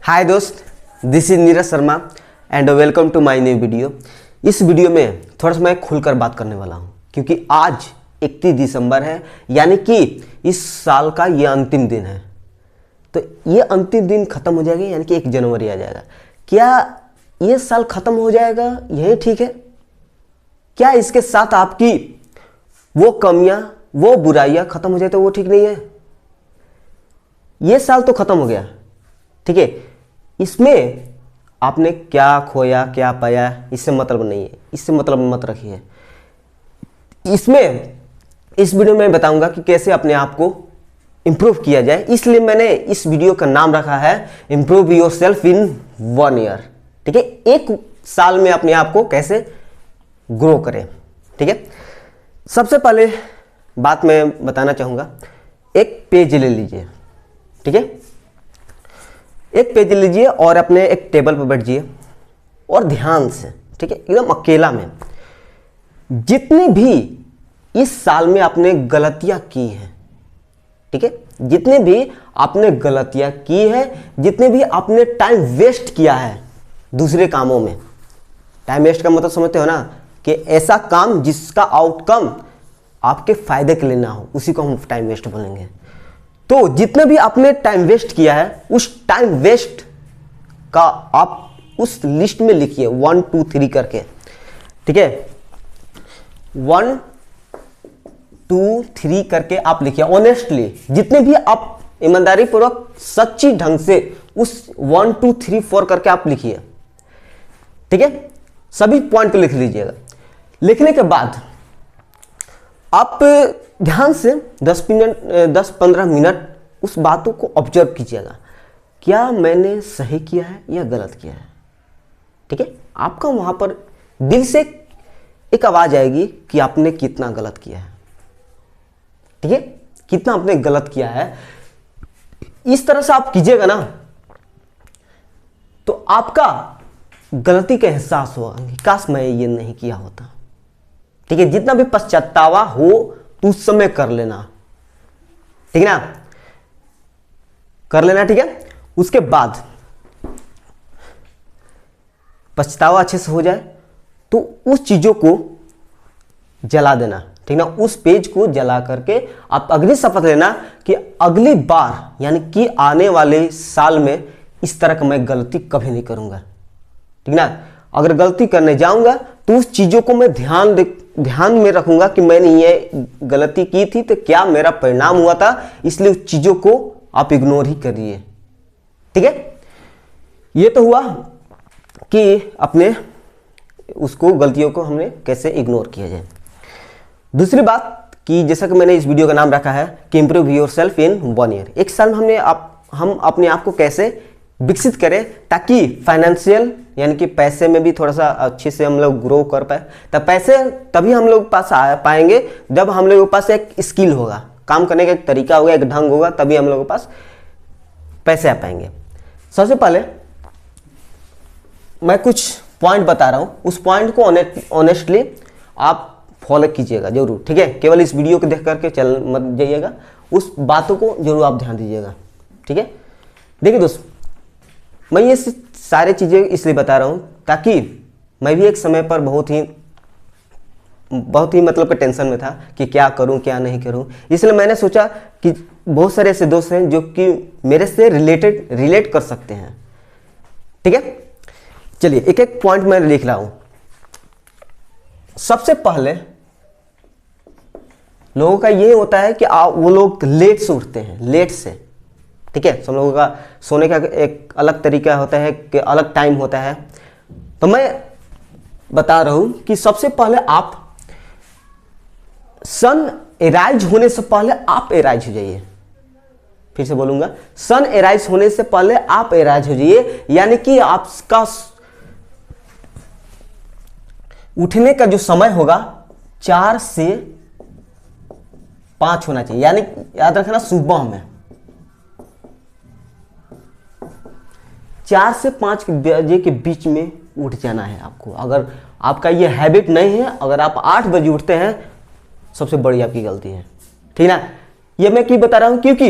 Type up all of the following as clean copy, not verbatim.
हाय दोस्त, this is Neeraj Sharma and welcome to my new video. इस video में थोड़ा सा मैं खुलकर बात करने वाला हूँ क्योंकि आज 31 दिसंबर है, यानी कि इस साल का ये अंतिम दिन है। तो ये अंतिम दिन खत्म हो जाएगा, यानी कि 1 जनवरी आ जाएगा। क्या ये साल खत्म हो जाएगा यही ठीक है? क्या इसके साथ आपकी वो कमियां, वो बुराइयां खत्म हो जाए तो वो ठीक नहीं है? ये साल तो खत्म हो गया, ठीक है। इसमें आपने क्या खोया क्या पाया इससे मतलब नहीं है, इससे मतलब मत रखिए। इसमें इस वीडियो में बताऊंगा कि कैसे अपने आप को इम्प्रूव किया जाए, इसलिए मैंने इस वीडियो का नाम रखा है improve your self in 1 year. ठीक है, 1 साल में अपने आप को कैसे ग्रो करें। ठीक है, सबसे पहले बात मैं बताना चाहूंगा, एक पेज ले लीजिए। ठीक है, एक पेज लीजिए और अपने एक टेबल पर बैठिए और ध्यान से, ठीक है, एकदम अकेला में, जितनी भी इस साल में आपने गलतियां की हैं, ठीक है, जितने भी आपने गलतियां की है, जितने भी आपने टाइम वेस्ट किया है दूसरे कामों में। टाइम वेस्ट का मतलब समझते हो ना, कि ऐसा काम जिसका आउटकम आपके फायदे के लिए ना हो, उसी को हम टाइम वेस्ट बोलेंगे। तो जितने भी आपने टाइम वेस्ट किया है, उस टाइम वेस्ट का आप उस लिस्ट में लिखिए 1 2 3 करके। ठीक है, 1 2 3 करके आप लिखिए ऑनेस्टली। जितने भी आप ईमानदारी पूर्वक सच्ची ढंग से उस 1 2 3 4 करके आप लिखिए। ठीक है, सभी पॉइंट को लिख लीजिएगा। लिखने के बाद आप ध्यान से 10-15 मिनट उस बातों को ऑब्जर्व कीजिएगा, क्या मैंने सही किया है या गलत किया है। ठीक है, आपका वहां पर दिल से एक आवाज आएगी कि आपने कितना गलत किया है। ठीक है, कितना आपने गलत किया है। इस तरह से आप कीजिएगा ना, तो आपका गलती का एहसास होगा कि काश मैं ये नहीं किया होता। ठीक है, जितना भी पश्चातावा हो तो उस समय कर लेना, ठीक है ना, कर लेना। ठीक है, उसके बाद पछतावा अच्छे से हो जाए तो उस चीजों को जला देना, ठीक ना, उस पेज को जला करके आप अगली शपथ लेना कि अगली बार, यानी कि आने वाले साल में इस तरह का मैं गलती कभी नहीं करूंगा। ठीक ना, अगर गलती करने जाऊंगा तो उस चीजों को मैं ध्यान में रखूंगा कि मैंने ये गलती की थी तो क्या मेरा परिणाम हुआ था, इसलिए उस चीजों को आप इग्नोर ही करिए। ठीक है, ये तो हुआ कि अपने उसको गलतियों को हमने कैसे इग्नोर किया जाए। दूसरी बात कि जैसा कि मैंने इस वीडियो का नाम रखा है कि improve your self in 1 year. 1 साल में हम अपने आप को कैसे विकसित करें ताकि फाइनेंशियल, यानी कि पैसे में भी थोड़ा सा अच्छे से हम लोग ग्रो कर पाए। तब पैसे तभी हम लोग पास आ पाएंगे जब हम लोगों के पास एक स्किल होगा, काम करने का एक तरीका होगा, एक ढंग होगा, तभी हम लोगों के पास पैसे आ पाएंगे। सबसे पहले मैं कुछ पॉइंट बता रहा हूं, उस पॉइंट को ऑनेस्टली आप फॉलो कीजिएगा जरूर। ठीक है, केवल इस वीडियो को देख करके चल मत जाइएगा, उस बातों को जरूर आप ध्यान दीजिएगा। ठीक है, देखिए दोस्त, मैं ये सारे चीज़ें इसलिए बता रहा हूँ ताकि मैं भी एक समय पर बहुत ही मतलब कि टेंशन में था कि क्या करूँ क्या नहीं करूँ। इसलिए मैंने सोचा कि बहुत सारे ऐसे दोस्त हैं जो कि मेरे से रिलेट कर सकते हैं। ठीक है, चलिए एक एक पॉइंट मैं लिख रहा हूँ। सबसे पहले लोगों का ये होता है कि वो लोग लेट से उठते हैं, लेट से। ठीक है, सब लोगों का सोने का एक अलग तरीका होता है, कि अलग टाइम होता है। तो मैं बता रहा हूं कि सबसे पहले आप सन एराइज होने से पहले आप एराइज हो जाइए। फिर से बोलूंगा, सन एराइज होने से पहले आप एराइज हो जाइए, यानी कि आपका उठने का जो समय होगा 4 से 5 होना चाहिए, यानी याद रखना सुबह में 4 से 5 बजे के बीच में उठ जाना है आपको। अगर आपका ये हैबिट नहीं है, अगर आप 8 बजे उठते हैं, सबसे बड़ी आपकी गलती है। ठीक ना, ये मैं क्यों बता रहा हूं, क्योंकि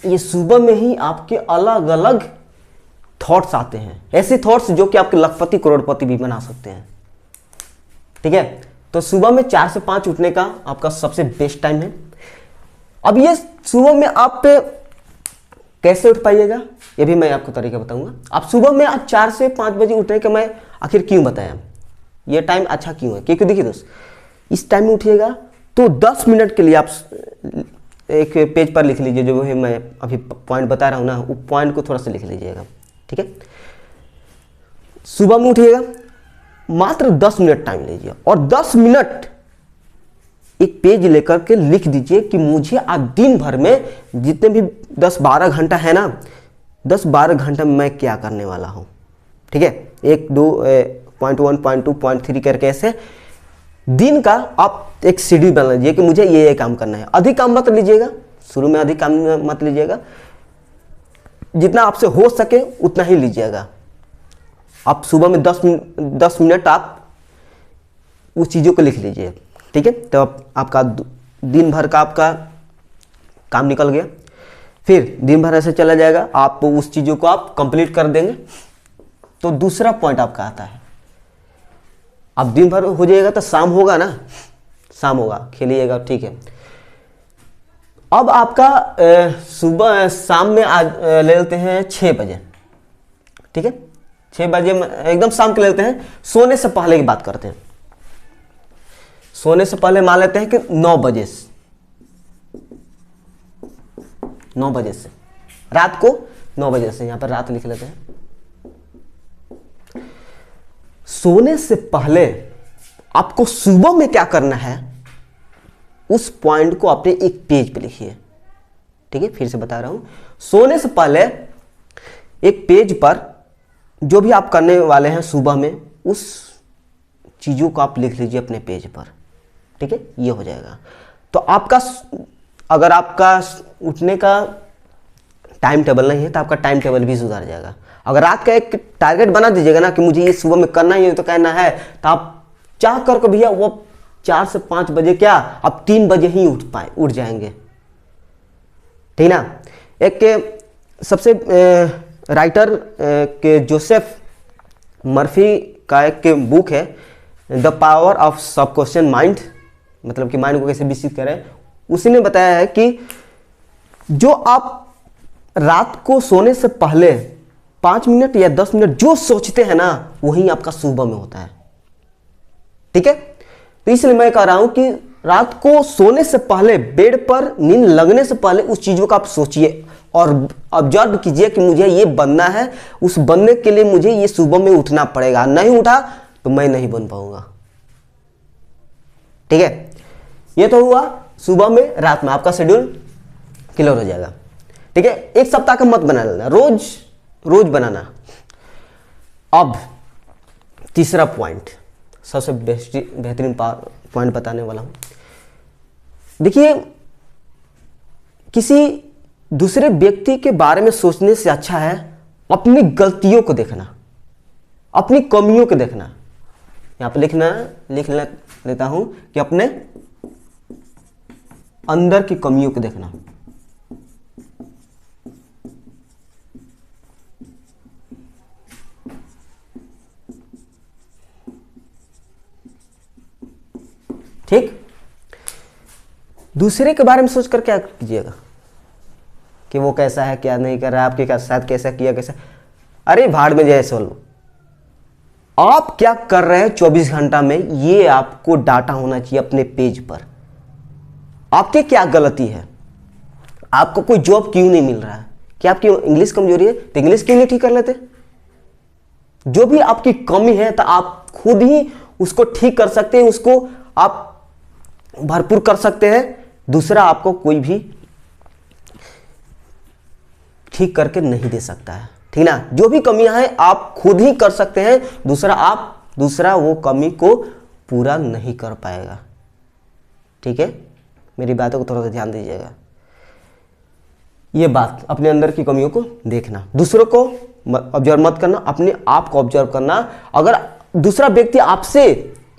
ये सुबह में ही आपके अलग अलग थॉट्स आते हैं, ऐसे थॉट्स जो कि आपके लखपति करोड़पति भी बना सकते हैं। ठीक है, तो सुबह में 4 से 5 उठने का आपका सबसे बेस्ट टाइम है। अब ये सुबह में आप कैसे उठ पाइएगा, ये भी मैं आपको तरीका बताऊंगा। आप सुबह में आज 4 से 5 बजे उठने का मैं आखिर क्यों बताया, ये टाइम अच्छा क्यों है, क्योंकि देखिए दोस्त, इस टाइम में उठिएगा तो 10 मिनट के लिए आप एक पेज पर लिख लीजिए, जो है मैं अभी पॉइंट बता रहा हूँ ना, वो पॉइंट को थोड़ा सा लिख लीजिएगा। ठीक है, सुबह में उठिएगा, मात्र 10 मिनट टाइम लीजिए और 10 मिनट एक पेज लेकर के लिख दीजिए कि मुझे आज दिन भर में जितने भी 10-12 घंटा है ना, 10-12 घंटा में मैं क्या करने वाला हूँ। ठीक है, 1, 2, पॉइंट 1, पॉइंट 2, पॉइंट 3 करके ऐसे दिन का आप एक शेड्यूल बना लीजिए कि मुझे ये काम करना है। अधिक काम मत लीजिएगा, शुरू में अधिक काम मत लीजिएगा, जितना आपसे हो सके उतना ही लीजिएगा। आप सुबह में 10 मिनट आप उस चीज़ों को लिख लीजिए। ठीक है, तो आपका दिन भर का आपका काम निकल गया, फिर दिन भर ऐसे चला जाएगा, आप उस चीज़ों को आप कंप्लीट कर देंगे। तो दूसरा पॉइंट आपका आता है, अब दिन भर हो जाएगा तो शाम होगा ना, शाम होगा, खेलिएगा, ठीक है। अब आपका सुबह शाम में आज ले लेते हैं 6 बजे। ठीक है, 6 बजे एकदम शाम के ले लेते हैं, सोने से पहले की बात करते हैं। सोने से पहले मान लेते हैं कि 9 बजे से, 9 बजे से, रात को 9 बजे से, यहां पर रात लिख लेते हैं। सोने से पहले आपको सुबह में क्या करना है, उस पॉइंट को अपने एक पेज पे लिखिए। ठीक है, फिर से बता रहा हूं, सोने से पहले एक पेज पर जो भी आप करने वाले हैं सुबह में, उस चीजों को आप लिख लीजिए अपने पेज पर। ठीक है, ये हो जाएगा। तो आपका अगर आपका उठने का टाइम टेबल नहीं है तो आपका टाइम टेबल भी सुधर जाएगा। अगर रात का एक टारगेट बना दीजिएगा ना कि मुझे ये सुबह में करना ही है तो कहना है, तो आप चाह कर भैया वो 4 से 5 बजे क्या, आप 3 बजे ही उठ जाएंगे। ठीक ना। एक सबसे राइटर के जोसेफ मर्फी का एक बुक है the power of subconscious mind, मतलब कि माइंड को कैसे विकसित करें। उसी ने बताया है कि जो आप रात को सोने से पहले 5 मिनट या 10 मिनट जो सोचते हैं ना, वही आपका सुबह में होता है। ठीक है, तो इसलिए मैं कह रहा हूं कि रात को सोने से पहले, बेड पर नींद लगने से पहले उस चीजों का आप सोचिए और ऑब्जर्व कीजिए कि मुझे ये बनना है, उस बनने के लिए मुझे ये सुबह में उठना पड़ेगा, नहीं उठा तो मैं नहीं बन पाऊंगा। ठीक है, ये तो हुआ सुबह में, रात में आपका शेड्यूल क्लियर हो जाएगा। ठीक है, एक सप्ताह का मत बना लेना, रोज रोज बनाना। अब तीसरा पॉइंट, सबसे बेहतरीन पॉइंट बताने वाला हूं। देखिए, किसी दूसरे व्यक्ति के बारे में सोचने से अच्छा है अपनी गलतियों को देखना, अपनी कमियों को देखना। यहां पर लिख लेता हूं कि अपने अंदर की कमियों को देखना। ठीक, दूसरे के बारे में सोचकर क्या कीजिएगा कि वो कैसा है, क्या नहीं कर रहा है, आपके साथ कैसा किया, कैसा, अरे भाड़ में जाए सोलो। आप क्या कर रहे हैं 24 घंटा में, ये आपको डाटा होना चाहिए अपने पेज पर। आपके क्या गलती है, आपको कोई जॉब क्यों नहीं मिल रहा है, क्या आपकी इंग्लिश कमजोरी है तो इंग्लिश क्यों नहीं ठीक कर लेते। जो भी आपकी कमी है तो आप खुद ही उसको ठीक कर सकते हैं, उसको आप भरपूर कर सकते हैं। दूसरा आपको कोई भी ठीक करके नहीं दे सकता है। ठीक ना, जो भी कमियां हैं आप खुद ही कर सकते हैं, दूसरा वो कमी को पूरा नहीं कर पाएगा। ठीक है, मेरी बातों को थोड़ा सा ध्यान दीजिएगा। ये बात, अपने अंदर की कमियों को देखना, दूसरों को ऑब्जर्व मत करना, अपने आप को ऑब्जर्व करना। अगर दूसरा व्यक्ति आपसे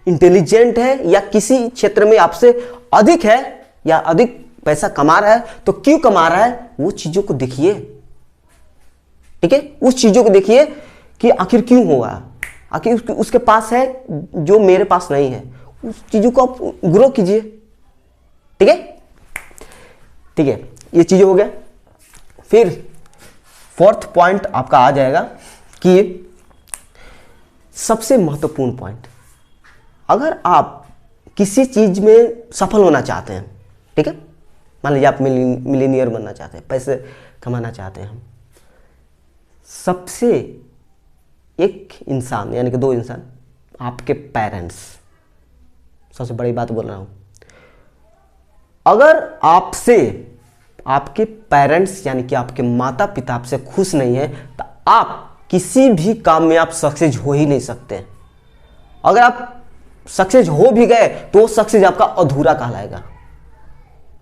इंटेलिजेंट है या किसी क्षेत्र में आपसे अधिक है या अधिक पैसा कमा रहा है, तो क्यों कमा रहा है वो चीजों को देखिए। ठीक है, उस चीजों को देखिए कि आखिर क्यों हुआ, आखिर उसके पास है जो मेरे पास नहीं है, उस चीजों को आप ग्रो कीजिए। ठीक है, ठीक है, ये चीज हो गया। फिर फोर्थ पॉइंट आपका आ जाएगा कि सबसे महत्वपूर्ण पॉइंट, अगर आप किसी चीज में सफल होना चाहते हैं, ठीक है, मान लीजिए आप मिलीनियर बनना चाहते हैं, पैसे कमाना चाहते हैं, हम सबसे एक इंसान यानी कि दो इंसान, आपके पेरेंट्स, सबसे बड़ी बात बोल रहा हूं, अगर आपसे आपके पेरेंट्स यानी कि आपके माता पिता आपसे खुश नहीं है तो आप किसी भी काम में आप सक्सेस हो ही नहीं सकते। अगर आप सक्सेस हो भी गए तो वो सक्सेस आपका अधूरा कहलाएगा।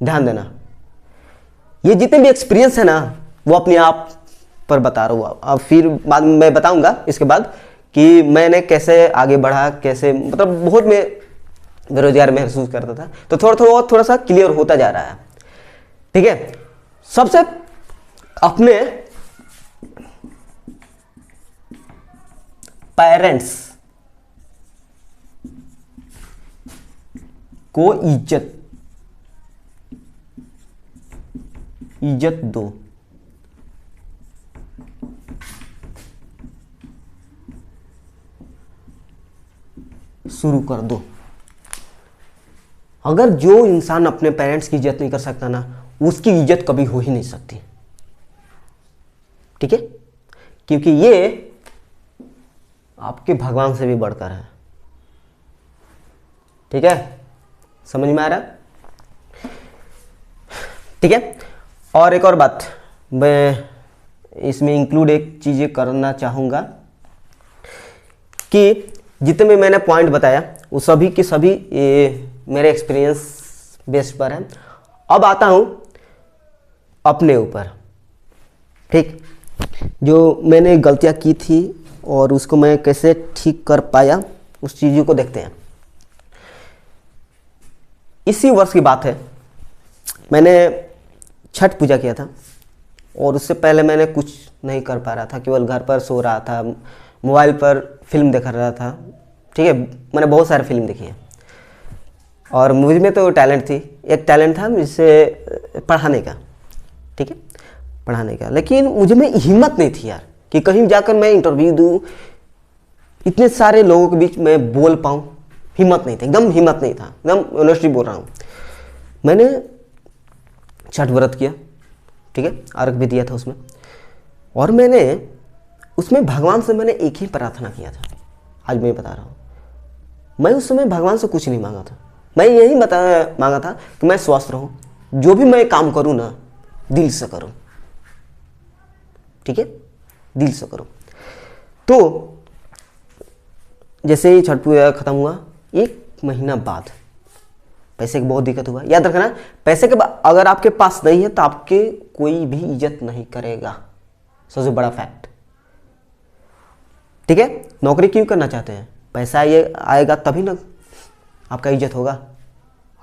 ध्यान देना, ये जितने भी एक्सपीरियंस है ना वो अपने आप पर बता रहा हूँ। अब फिर बाद में मैं बताऊंगा इसके बाद कि मैंने कैसे आगे बढ़ा, कैसे मतलब बहुत मैं बेरोजगार महसूस करता था, तो थोड़ा सा क्लियर होता जा रहा है। ठीक है, सबसे अपने पेरेंट्स को इज्जत दो। शुरू कर दो। अगर जो इंसान अपने पेरेंट्स की इज्जत नहीं कर सकता ना, उसकी इज्जत कभी हो ही नहीं सकती। ठीक है, क्योंकि ये आपके भगवान से भी बढ़कर है। ठीक है, समझ में आ रहा? ठीक है, और एक और बात मैं इसमें इंक्लूड एक चीज़ करना चाहूँगा कि जितने भी मैंने पॉइंट बताया वो सभी के सभी ये मेरे एक्सपीरियंस बेस पर है। अब आता हूँ अपने ऊपर। ठीक, जो मैंने गलतियाँ की थी और उसको मैं कैसे ठीक कर पाया, उस चीज़ों को देखते हैं। इसी वर्ष की बात है, मैंने छठ पूजा किया था और उससे पहले मैंने कुछ नहीं कर पा रहा था, केवल घर पर सो रहा था, मोबाइल पर फिल्म देख रहा था। ठीक है, मैंने बहुत सारी फिल्म देखी है और मुझ में तो टैलेंट थी, एक टैलेंट था मुझसे पढ़ाने का। ठीक है, पढ़ाने का, लेकिन मुझे में हिम्मत नहीं थी यार कि कहीं जाकर मैं इंटरव्यू दूँ, इतने सारे लोगों के बीच में बोल पाऊँ। हिम्मत नहीं थी, एकदम हिम्मत नहीं था, एकदम ऑनेस्टली बोल रहा हूँ। मैंने छठ व्रत किया, ठीक है, अर्घ भी दिया था उसमें, और मैंने उसमें भगवान से मैंने एक ही प्रार्थना किया था। आज मैं बता रहा हूँ, मैं उस समय भगवान से कुछ नहीं मांगा था, मैं यही मांगा था कि मैं स्वस्थ रहूँ, जो भी मैं काम करूँ ना दिल से करूँ। ठीक है, दिल से करूँ। तो जैसे ही छठ पूजा खत्म हुआ, एक महीना बाद पैसे की बहुत दिक्कत हुआ। याद रखना, पैसे के बाद अगर आपके पास नहीं है तो आपके कोई भी इज्जत नहीं करेगा, सबसे बड़ा फैक्ट। ठीक है, नौकरी क्यों करना चाहते हैं? पैसा ये आएगा तभी ना आपका इज्जत होगा।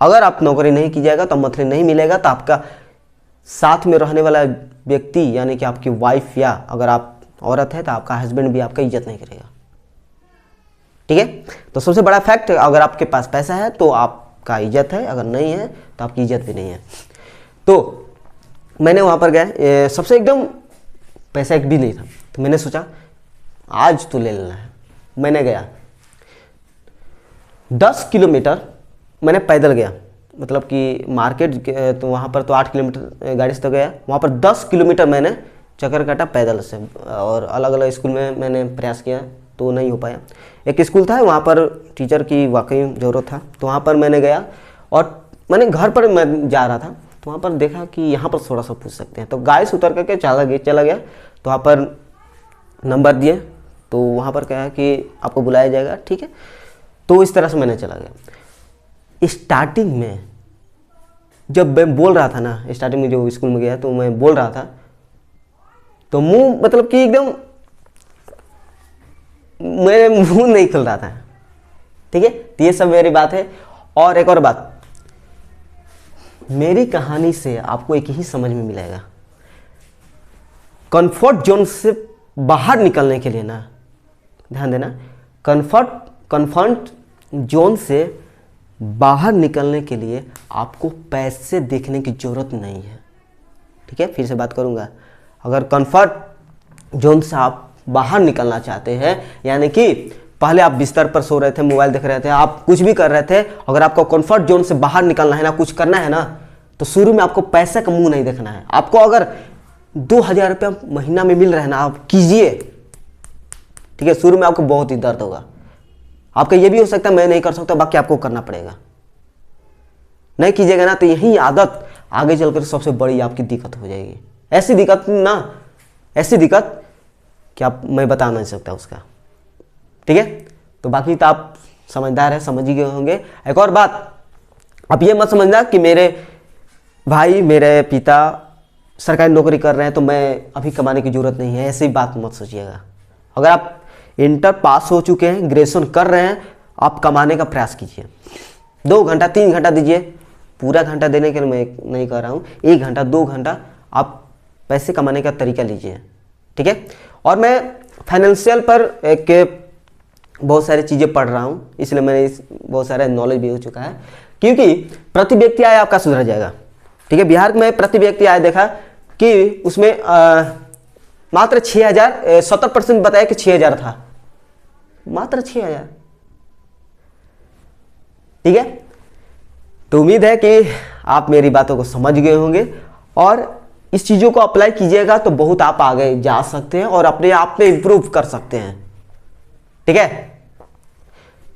अगर आप नौकरी नहीं कीजिएगा तो मंथली नहीं मिलेगा तो आपका साथ में रहने वाला व्यक्ति यानी कि आपकी वाइफ, या अगर आप औरत है तो आपका हस्बैंड भी आपका इज्जत नहीं करेगा। ठीक है, तो सबसे बड़ा फैक्ट, अगर आपके पास पैसा है तो आपका इज्जत है, अगर नहीं है तो आपकी इज्जत भी नहीं है। तो मैंने वहाँ पर गया, सबसे एकदम पैसा एक भी नहीं था, तो मैंने सोचा आज तो ले लेना है। मैंने गया 10 किलोमीटर मैंने पैदल गया, मतलब कि मार्केट तो वहाँ पर तो 8 किलोमीटर गाड़ी से तो गया, वहाँ पर 10 किलोमीटर मैंने चक्कर काटा पैदल से। और अलग अलग स्कूल में मैंने प्रयास किया तो नहीं हो पाया। एक स्कूल था वहाँ पर टीचर की वाकई ज़रूरत था, तो वहाँ पर मैंने गया और मैंने घर पर मैं जा रहा था तो वहाँ पर देखा कि यहाँ पर थोड़ा सा पूछ सकते हैं, तो गाड़ी से उतर करके चला गया। तो वहाँ पर नंबर दिए, तो वहाँ पर कहा कि आपको बुलाया जाएगा। ठीक है, तो इस तरह से मैंने चला गया। स्टार्टिंग में जब मैं बोल रहा था ना, स्टार्टिंग में जो स्कूल में गया तो मैं बोल रहा था तो मुंह मतलब कि एकदम मेरे मुंह नहीं खुल रहा था। ठीक है, तो ये सब मेरी बात है। और एक और बात, मेरी कहानी से आपको एक ही समझ में मिलेगा, कंफर्ट जोन से बाहर निकलने के लिए ना, ध्यान देना, कंफर्ट जोन से बाहर निकलने के लिए आपको पैसे देखने की जरूरत नहीं है। ठीक है, फिर से बात करूंगा। अगर कंफर्ट जोन से आप बाहर निकलना चाहते हैं, यानी कि पहले आप बिस्तर पर सो रहे थे, मोबाइल देख रहे थे, आप कुछ भी कर रहे थे, अगर आपको कंफर्ट जोन से बाहर निकलना है ना, कुछ करना है ना, तो शुरू में आपको पैसे का मुंह नहीं देखना है। आपको अगर 2000 रुपया महीना में मिल रहा है ना, आप कीजिए। ठीक है, शुरू में आपको बहुत ही दर्द होगा, आपका ये भी हो सकता है मैं नहीं कर सकता, बाकी आपको करना पड़ेगा। नहीं कीजिएगा ना तो यही आदत आगे चलकर सबसे बड़ी आपकी दिक्कत हो जाएगी। ऐसी दिक्कत कि आप मैं बता नहीं सकता उसका। ठीक है, तो बाकी तो आप समझदार है, समझ ही गए होंगे। एक और बात, आप ये मत समझना कि मेरे भाई, मेरे पिता सरकारी नौकरी कर रहे हैं तो मैं अभी कमाने की जरूरत नहीं है, ऐसी बात मत सोचिएगा। अगर आप इंटर पास हो चुके हैं, ग्रेजुएशन कर रहे हैं, आप कमाने का प्रयास कीजिए। 2 घंटा 3 घंटा दीजिए, पूरा घंटा देने के लिए मैं नहीं कह रहा हूँ, 1 घंटा 2 घंटा आप पैसे कमाने का तरीका लीजिए। ठीक है, और मैं फाइनेंशियल पर एक बहुत सारी चीज़ें पढ़ रहा हूँ, इसलिए मैंने बहुत सारा नॉलेज भी हो चुका है, क्योंकि प्रति व्यक्ति आय आपका सुधर जाएगा। ठीक है, बिहार में प्रति व्यक्ति आय देखा कि उसमें मात्र 6000, 70% बताया कि 6000 था, मात्र 6000। ठीक है, तो उम्मीद है कि आप मेरी बातों को समझ गए होंगे और इस चीज़ों को अप्लाई कीजिएगा तो बहुत आप आगे जा सकते हैं और अपने आप में इंप्रूव कर सकते हैं। ठीक है,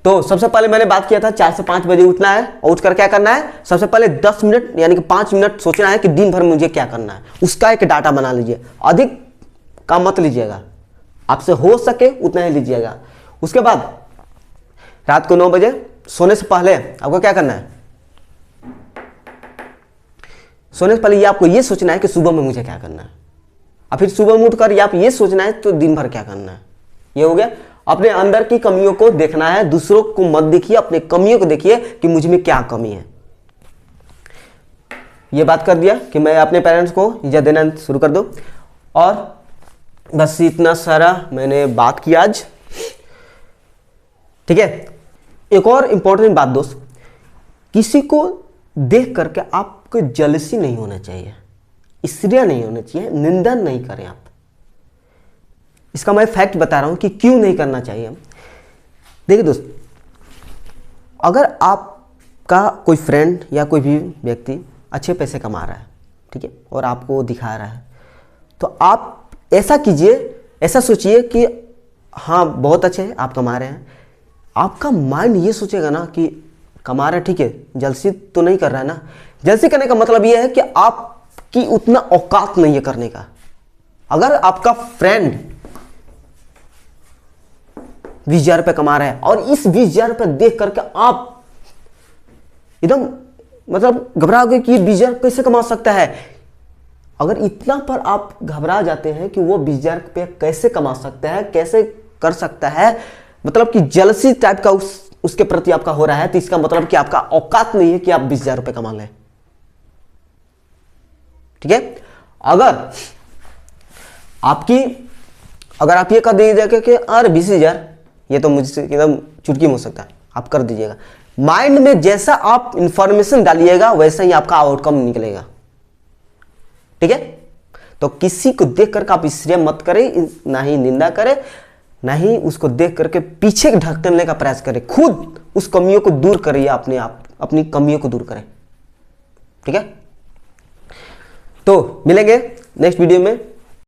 तो सबसे पहले मैंने बात किया था 4 से 5 बजे उठना है, और उठकर क्या करना है, सबसे पहले 10 मिनट यानी कि 5 मिनट सोचना है कि दिन भर मुझे क्या करना है, उसका एक डाटा बना लीजिए। अधिक काम मत लीजिएगा, आपसे हो सके उतना ही लीजिएगा। उसके बाद रात को 9 बजे सोने से पहले आपको क्या करना है, सोने से पहले ये आपको ये सोचना है कि सुबह में मुझे क्या करना है, और फिर सुबह में उठकर आप ये सोचना है तो दिन भर क्या करना है। ये हो गया। अपने अंदर की कमियों को देखना है, दूसरों को मत देखिए, अपने कमियों को देखिए कि मुझ में क्या कमी है। ये बात कर दिया कि मैं अपने पेरेंट्स को इज्जत देना शुरू कर दूं, और बस इतना सारा मैंने बात की आज। ठीक है, एक और इंपॉर्टेंट बात दोस्त, किसी को देख करके आपको जलसी नहीं होना चाहिए, ईर्ष्या नहीं होना चाहिए, निंदा नहीं करें आप। इसका मैं फैक्ट बता रहा हूं कि क्यों नहीं करना चाहिए। देखिए दोस्त, अगर आपका कोई फ्रेंड या कोई भी व्यक्ति अच्छे पैसे कमा रहा है, ठीक है, और आपको दिखा रहा है, तो आप ऐसा कीजिए, ऐसा सोचिए कि हाँ बहुत अच्छे हैं, आप कमा रहे हैं। आपका माइंड ये सोचेगा ना कि कमा रहा है, ठीक है, जलसी तो नहीं कर रहा है ना। जलसी करने का मतलब ये है कि आपकी उतना औकात नहीं है करने का। अगर आपका फ्रेंड 20,000 रुपये कमा रहा है और इस 20,000 रुपये देख करके आप एकदम मतलब घबराओगे कि 20,000 कैसे कमा सकता है। अगर इतना पर आप घबरा जाते हैं कि वो 20,000 रुपये कैसे कमा सकता है, कैसे कर सकता है, मतलब कि जलसी टाइप का उसके प्रति आपका हो रहा है, तो इसका मतलब कि आपका औकात नहीं है कि आप 20,000 रुपये कमा लें। ठीक है, अगर आप ये कर दीजिएगा कि अरे 20,000 ये तो मुझसे एकदम चुटकी में हो सकता है, आप कर दीजिएगा। माइंड में जैसा आप इंफॉर्मेशन डालिएगा वैसा ही आपका आउटकम निकलेगा। ठीक है, तो किसी को देख करके आप ईर्ष्या मत करें, ना ही निंदा करें, ना ही उसको देख करके पीछे ढकने का प्रयास करें। खुद उस कमियों को दूर करिए, अपनी कमियों को दूर करें। ठीक है, तो मिलेंगे नेक्स्ट वीडियो में।